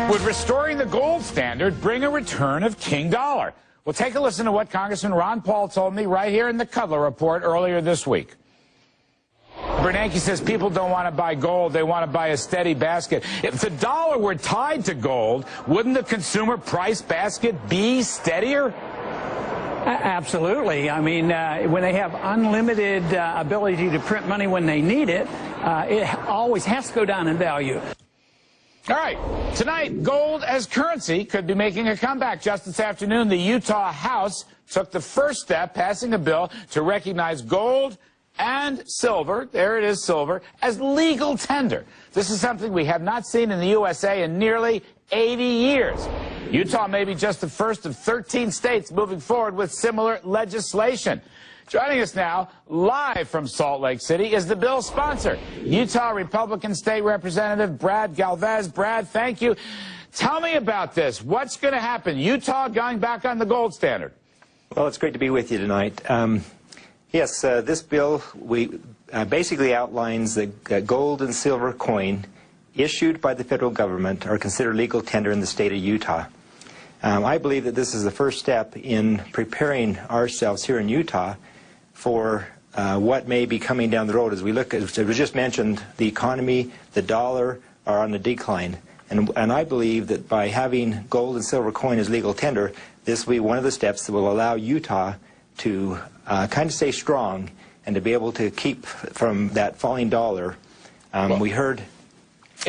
Would restoring the gold standard bring a return of King Dollar? Well, take a listen to what Congressman Ron Paul told me right here in the Cutler Report earlier this week. Bernanke says people don't want to buy gold, they want to buy a steady basket. If the dollar were tied to gold, wouldn't the consumer price basket be steadier? Absolutely. I mean, when they have unlimited ability to print money when they need it, it always has to go down in value. All right. Tonight, gold as currency could be making a comeback. Just this afternoon, the Utah House took the first step, passing a bill to recognize gold and silver, there it is, silver, as legal tender. This is something we have not seen in the USA in nearly 80 years. Utah may be just the first of 13 states moving forward with similar legislation. Joining us now, live from Salt Lake City, is the bill's sponsor, Utah Republican State Representative Brad Galvez. Brad, thank you. Tell me about this. What's going to happen? Utah going back on the gold standard. Well, it's great to be with you tonight. Yes, this bill basically outlines that gold and silver coin issued by the federal government are considered legal tender in the state of Utah. I believe that this is the first step in preparing ourselves here in Utah for what may be coming down the road. As we look, as was just mentioned, the economy, the dollar are on the decline. And I believe that by having gold and silver coin as legal tender, this will be one of the steps that will allow Utah to kind of stay strong and to be able to keep from that falling dollar. We heard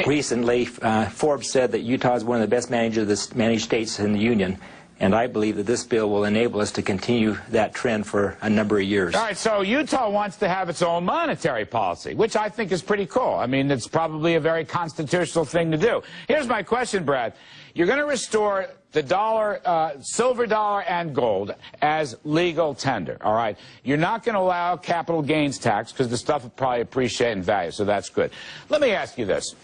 recently, Forbes said that Utah is one of the best managed states in the union, and I believe that this bill will enable us to continue that trend for a number of years. All right, so Utah wants to have its own monetary policy, which I think is pretty cool. I mean, it's probably a very constitutional thing to do. Here's my question, Brad. You're going to restore the dollar, silver dollar and gold as legal tender, all right? You're not going to allow capital gains tax because the stuff will probably appreciate in value, so that's good. Let me ask you this.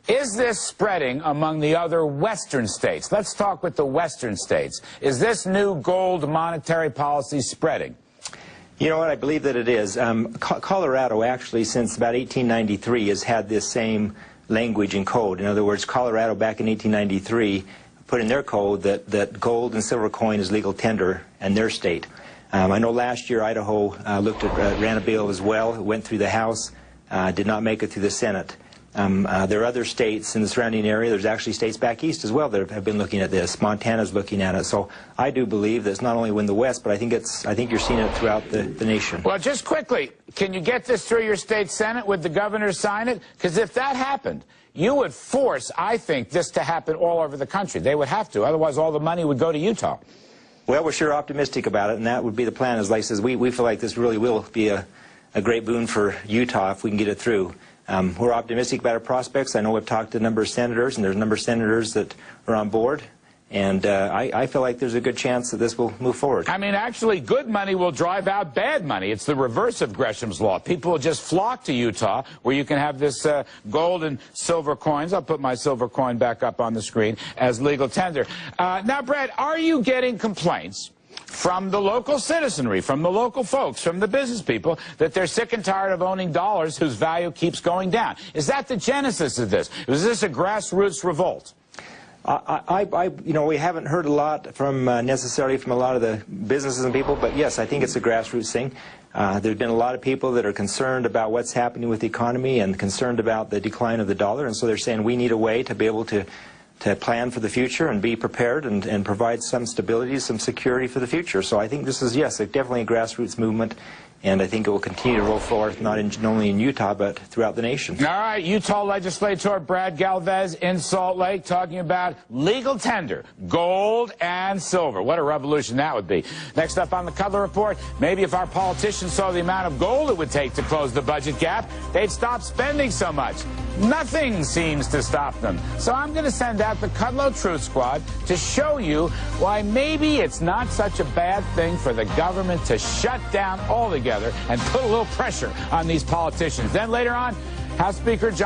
Is this spreading among the other Western states? Let's talk with the Western states. Is this new gold monetary policy spreading? You know what? I believe that it is. Colorado actually, since about 1893, has had this same language and code. In other words, Colorado back in 1893 put in their code that gold and silver coin is legal tender in their state. I know last year Idaho ran a bill as well. It went through the House, did not make it through the Senate. There are other states in the surrounding area. There's actually states back east as well that have been looking at this. Montana's looking at it. So I do believe that it's not only in the West, but I think you're seeing it throughout the nation. Well, just quickly, can you get this through your state Senate? Would the governor sign it? Because if that happened, you would force, I think, this to happen all over the country. They would have to. Otherwise, all the money would go to Utah. Well, we're sure optimistic about it, and that would be the plan. As Lice says, we feel like this really will be a great boon for Utah if we can get it through. We're optimistic about our prospects. I know we've talked to a number of senators, and there's a number of senators that are on board. And I feel like there's a good chance that this will move forward. I mean, actually, good money will drive out bad money. It's the reverse of Gresham's Law. People will just flock to Utah, where you can have this gold and silver coins. I'll put my silver coin back up on the screen as legal tender. Now, Brad, are you getting complaints from the local citizenry, from the local folks, from the business people, that they're sick and tired of owning dollars whose value keeps going down? Is that the genesis of this? Was this a grassroots revolt? You know, we haven't heard a lot from necessarily from a lot of the businesses and people, but yes, I think it's a grassroots thing. There's been a lot of people that are concerned about what's happening with the economy and concerned about the decline of the dollar, and so they're saying we need a way to be able to plan for the future and be prepared and provide some stability, some security for the future. So I think this is, yes, definitely a grassroots movement, and I think it will continue to roll forth not only in Utah, but throughout the nation. All right, Utah legislator Brad Galvez in Salt Lake talking about legal tender, gold and silver. What a revolution that would be. Next up on the Cutler Report, maybe if our politicians saw the amount of gold it would take to close the budget gap, they'd stop spending so much. Nothing seems to stop them. So I'm going to send out the Kudlow Truth Squad to show you why maybe it's not such a bad thing for the government to shut down altogether and put a little pressure on these politicians. Then later on, House Speaker John